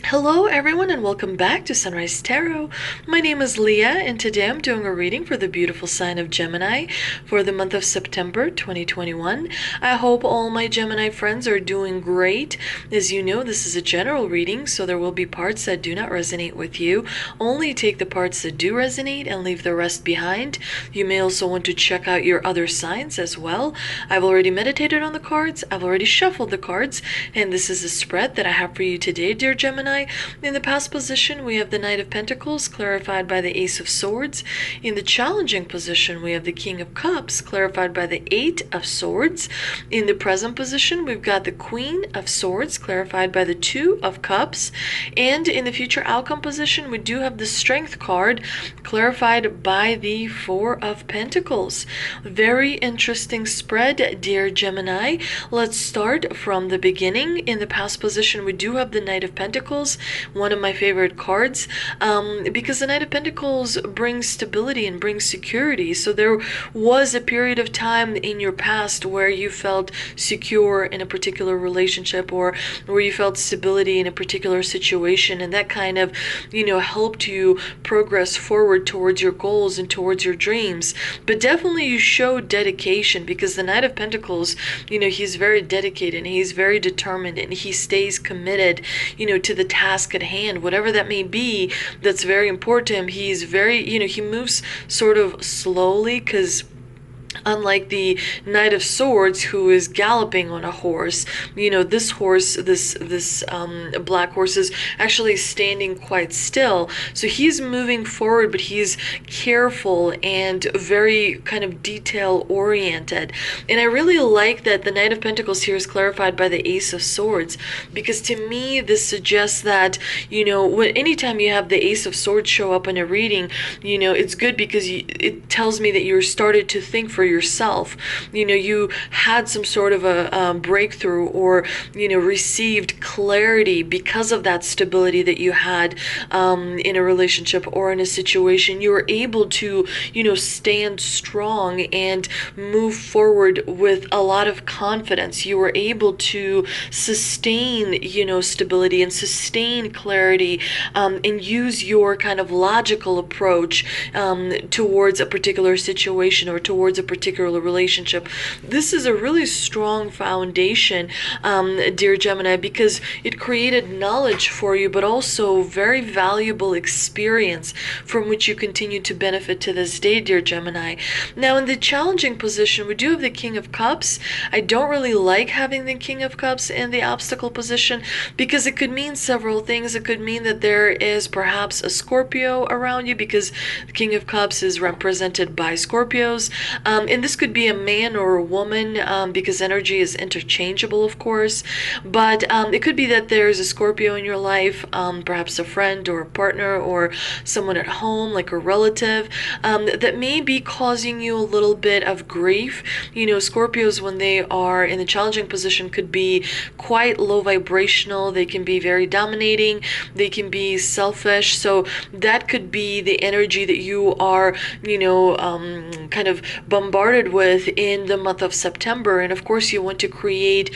Hello everyone and welcome back to Sunrise Tarot. My name is Leah and today I'm doing a reading for the beautiful sign of Gemini for the month of September 2021. I hope all my Gemini friends are doing great. As you know, this is a general reading, so there will be parts that do not resonate with you. Only take the parts that do resonate and leave the rest behind. You may also want to check out your other signs as well. I've already meditated on the cards, I've already shuffled the cards, and this is a spread that I have for you today, dear Gemini. In the past position, we have the Knight of Pentacles, clarified by the Ace of Swords. In the challenging position, we have the King of Cups, clarified by the Eight of Swords. In the present position, we've got the Queen of Swords, clarified by the Two of Cups. And in the future outcome position, we do have the Strength card, clarified by the Four of Pentacles. Very interesting spread, dear Gemini. Let's start from the beginning. In the past position, we do have the Knight of Pentacles, one of my favorite cards, because the Knight of Pentacles brings stability and brings security. So there was a period of time in your past where you felt secure in a particular relationship, or where you felt stability in a particular situation, and that kind of, helped you progress forward towards your goals and towards your dreams. But definitely you showed dedication, because the Knight of Pentacles, he's very dedicated and he's very determined and he stays committed, to the task at hand, whatever that may be, that's very important to him. He's very, he moves sort of slowly, because unlike the Knight of Swords, who is galloping on a horse, this horse, this black horse, is actually standing quite still. So he's moving forward, but he's careful and very kind of detail oriented. And I really like that the Knight of Pentacles here is clarified by the Ace of Swords, because to me this suggests that, anytime you have the Ace of Swords show up in a reading, it's good, because it tells me that you're started to think for yourself. You had some sort of a breakthrough, or received clarity because of that stability that you had in a relationship or in a situation. You were able to stand strong and move forward with a lot of confidence. You were able to sustain stability and sustain clarity, and use your kind of logical approach towards a particular situation or towards a particular relationship. This is a really strong foundation, dear Gemini, because it created knowledge for you, but also very valuable experience from which you continue to benefit to this day, dear Gemini. Now, in the challenging position, we do have the King of Cups. I don't really like having the King of Cups in the obstacle position, because it could mean several things. It could mean that there is perhaps a Scorpio around you, because the King of Cups is represented by Scorpios. And this could be a man or a woman, because energy is interchangeable, of course. But it could be that there's a Scorpio in your life, perhaps a friend or a partner or someone at home, like a relative, that may be causing you a little bit of grief. Scorpios, when they are in the challenging position, could be quite low vibrational. They can be very dominating. They can be selfish. So that could be the energy that you are, kind of bombarded with in the month of September. And of course you want to create,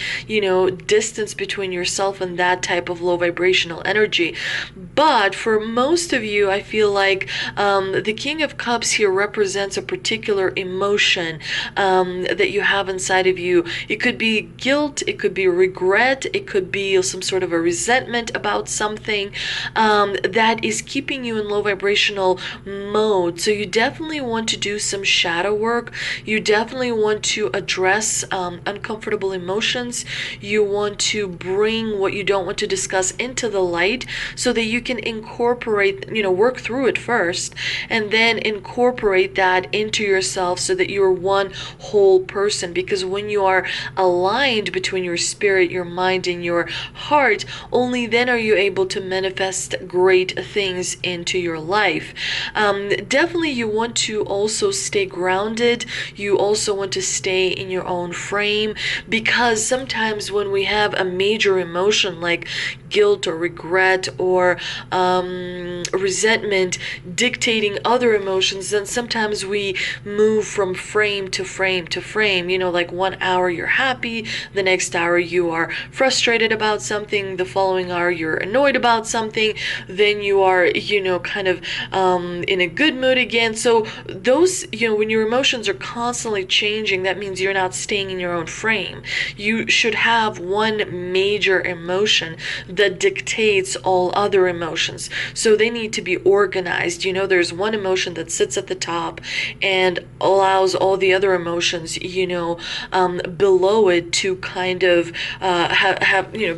distance between yourself and that type of low vibrational energy. But for most of you, I feel like the King of Cups here represents a particular emotion that you have inside of you. It could be guilt, it could be regret, it could be some sort of a resentment about something that is keeping you in low vibrational mode. So you definitely want to do some shadow work. You definitely want to address uncomfortable emotions. You want to bring what you don't want to discuss into the light, so that you can incorporate, work through it first, and then incorporate that into yourself, so that you're one whole person. Because when you are aligned between your spirit, your mind, and your heart, only then are you able to manifest great things into your life. Definitely you want to also stay grounded. You also want to stay in your own frame, because sometimes when we have a major emotion like guilt or regret or resentment dictating other emotions, then sometimes we move from frame to frame to frame. Like 1 hour you're happy, the next hour you are frustrated about something, the following hour you're annoyed about something, then you are, kind of in a good mood again. So those, when your emotions are constantly changing, that means you're not staying in your own frame. You should have one major emotion that dictates all other emotions. So they need to be organized. There's one emotion that sits at the top and allows all the other emotions, below it to kind of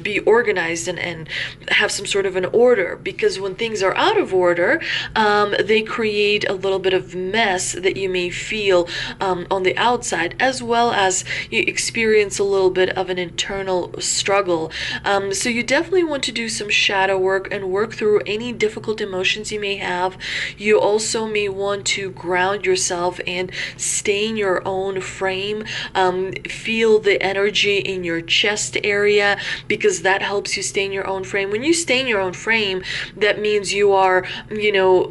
be organized and have some sort of an order. Because when things are out of order, they create a little bit of mess that you may feel on the outside, as well as you experience a little bit of an internal struggle. So you definitely want to do some shadow work and work through any difficult emotions you may have. You also may want to ground yourself and stay in your own frame. Feel the energy in your chest area, because that helps you stay in your own frame. When you stay in your own frame, that means you are,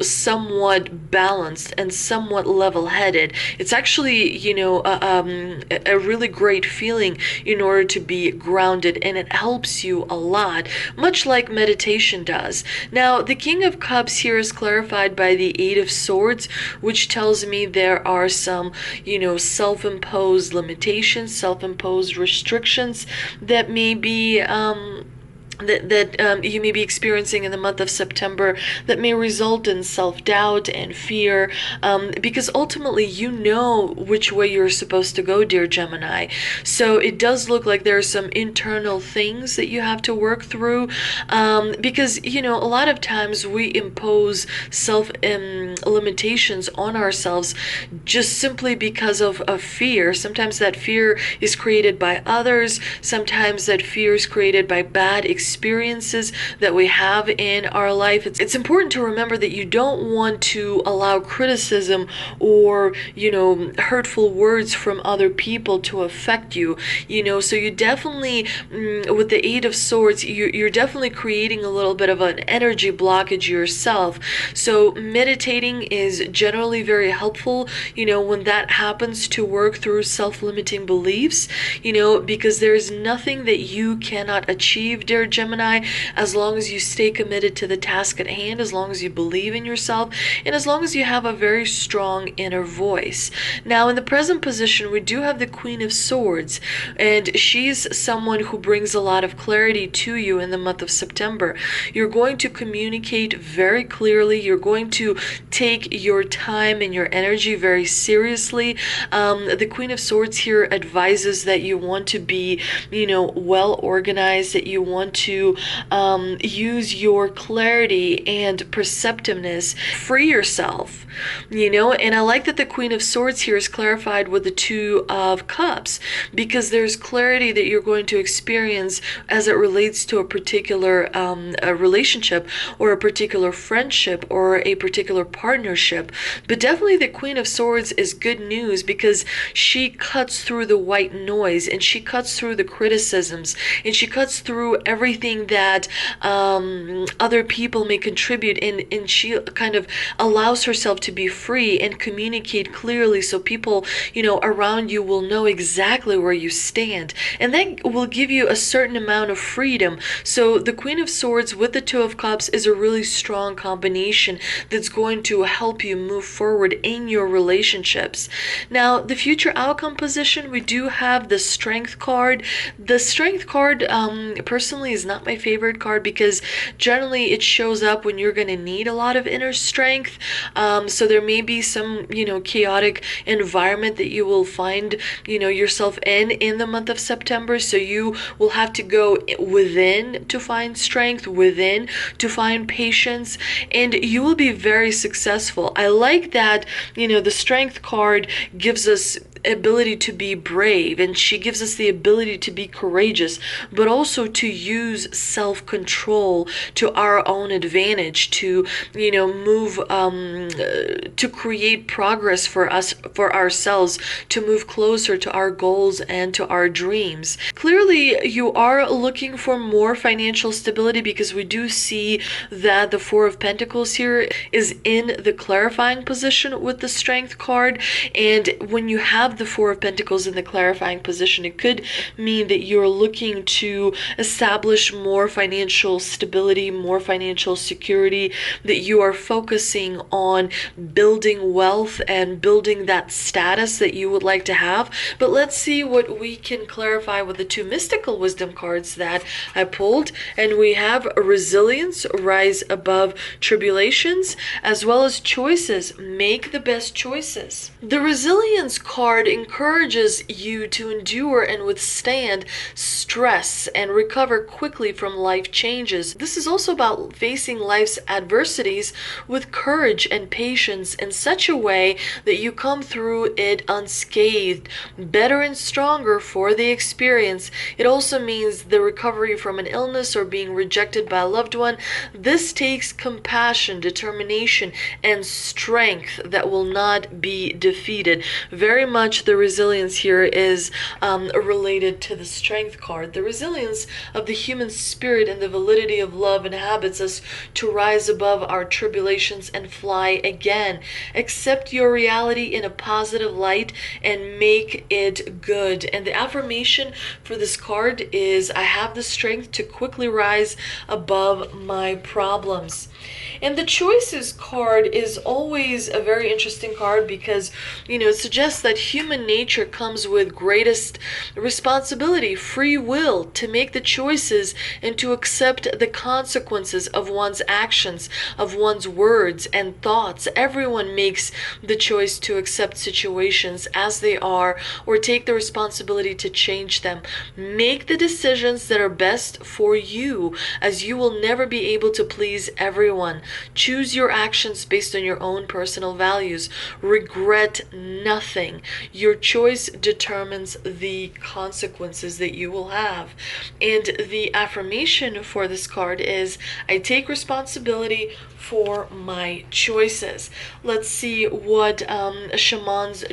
somewhat balanced and somewhat level-headed. It's actually, a really great feeling in order to be grounded, and it helps you a lot, much like meditation does. Now, the King of Cups here is clarified by the Eight of Swords, which tells me there are some, self-imposed limitations, self-imposed restrictions that may be that you may be experiencing in the month of September, that may result in self-doubt and fear, because ultimately you know which way you're supposed to go, dear Gemini. So it does look like there are some internal things that you have to work through, because a lot of times we impose self limitations on ourselves just simply because of fear. Sometimes that fear is created by others, sometimes that fear is created by bad experiences that we have in our life. It's important to remember that you don't want to allow criticism or, hurtful words from other people to affect you, so you definitely, with the Eight of Swords, you're definitely creating a little bit of an energy blockage yourself. So meditating is generally very helpful, when that happens, to work through self-limiting beliefs, because there's nothing that you cannot achieve, dear Gemini, as long as you stay committed to the task at hand, as long as you believe in yourself, and as long as you have a very strong inner voice. Now, in the present position, we do have the Queen of Swords, and she's someone who brings a lot of clarity to you in the month of September. You're going to communicate very clearly. You're going to take your time and your energy very seriously. The Queen of Swords here advises that you want to be, well organized, that you want to use your clarity and perceptiveness, free yourself, and I like that the Queen of Swords here is clarified with the Two of Cups, because there's clarity that you're going to experience as it relates to a particular a relationship or a particular friendship or a particular partnership. But definitely the Queen of Swords is good news, because she cuts through the white noise, and she cuts through the criticisms, and she cuts through everything that other people may contribute, and she kind of allows herself to be free and communicate clearly, so people around you will know exactly where you stand, and that will give you a certain amount of freedom. So the Queen of Swords with the Two of Cups is a really strong combination that's going to help you move forward in your relationships. Now, the future outcome position, we do have the Strength card. The Strength card personally is not my favorite card, because generally it shows up when you're going to need a lot of inner strength. So there may be some chaotic environment that you will find yourself in the month of September, so you will have to go within to find strength, within to find patience, and you will be very successful. I like that the Strength card gives us ability to be brave, and she gives us the ability to be courageous, but also to use self-control to our own advantage, to move to create progress for us, for ourselves, to move closer to our goals and to our dreams. Clearly, you are looking for more financial stability, because we do see that the Four of Pentacles here is in the clarifying position with the Strength card. And when you have the Four of Pentacles in the clarifying position, it could mean that you're looking to establish more financial stability, more financial security, that you are focusing on building wealth and building that status that you would like to have. But let's see what we can clarify with the two mystical wisdom cards that I pulled. And we have resilience, rise above tribulations, as well as choices. Make the best choices. The resilience card encourages you to endure and withstand stress and recover quickly from life changes. This is also about facing life's adversities with courage and patience in such a way that you come through it unscathed, better and stronger for the experience. It also means the recovery from an illness or being rejected by a loved one. This takes compassion, determination, and strength that will not be defeated. Very much the resilience here is related to the Strength card. The resilience of the human spirit and the validity of love inhabits us to rise above our tribulations and fly again. Accept your reality in a positive light and make it good. And the affirmation for this card is, I have the strength to quickly rise above my problems. And the choices card is always a very interesting card, because it suggests that human nature comes with greatest responsibility, free will, to make the choices and to accept the consequences of one's actions, of one's words and thoughts. Everyone makes the choice to accept situations as they are, or take the responsibility to change them. Make the decisions that are best for you, as you will never be able to please everyone. Choose your actions based on your own personal values. Regret nothing. Your choice determines the consequences that you will have. And the affirmation for this card is, I take responsibility for my choices. Let's see what Shaman's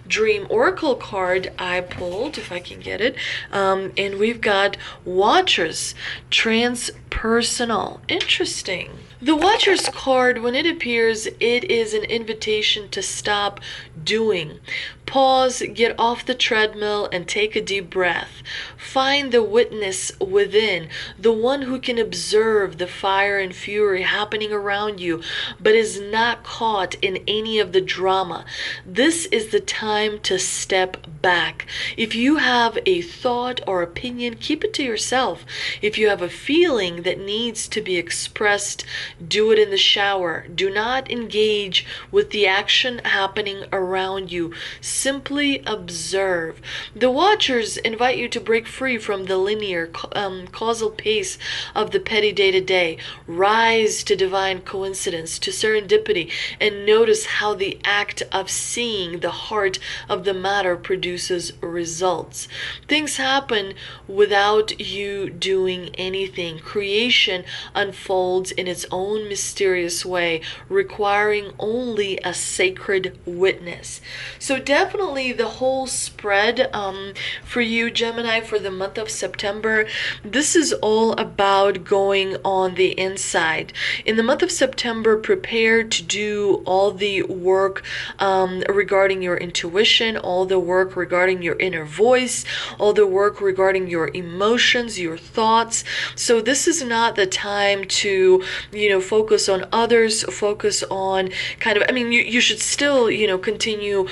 dream oracle card I pulled, if I can get it. And we've got Watchers, transpersonal. Interesting. The Watchers card, when it appears, it is an invitation to stop doing. Pause, get off the treadmill, and take a deep breath. Find the witness within, the one who can observe the fire and fury happening around you, but is not caught in any of the drama. This is the time to step back. If you have a thought or opinion, keep it to yourself. If you have a feeling that needs to be expressed, do it in the shower. Do not engage with the action happening around you. Simply observe. The Watchers invite you to break free from the linear, causal pace of the petty day-to-day. Rise to divine coincidence, to serendipity, and notice how the act of seeing the heart of the matter produces results. Things happen without you doing anything. Creation unfolds in its own mysterious way, requiring only a sacred witness. So definitely the whole spread for you, Gemini, for the month of September, this is all about going on the inside. In the month of September, prepare to do all the work regarding your intuition, all the work regarding your inner voice, all the work regarding your emotions, your thoughts. So this is not the time to, focus on others, focus on you should still, continue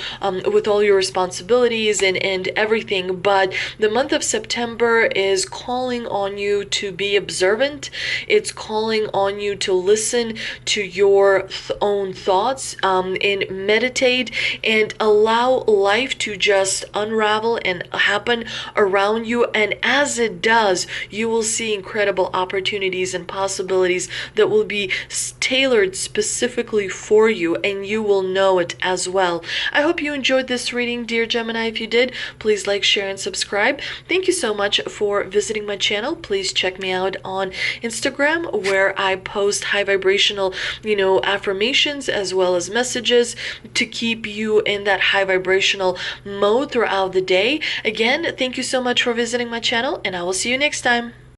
with all your responsibilities and everything, but the month of September is calling on you to be observant. It's calling on you to listen to your own thoughts and meditate and allow life to just just unravel and happen around you. And as it does, you will see incredible opportunities and possibilities that will be tailored specifically for you, and you will know it as well. I hope you enjoyed this reading, dear Gemini. If you did, please like, share, and subscribe. Thank you so much for visiting my channel. Please check me out on Instagram, where I post high vibrational, affirmations as well as messages to keep you in that high vibrational mode throughout the day. Again, thank you so much for visiting my channel, and I will see you next time.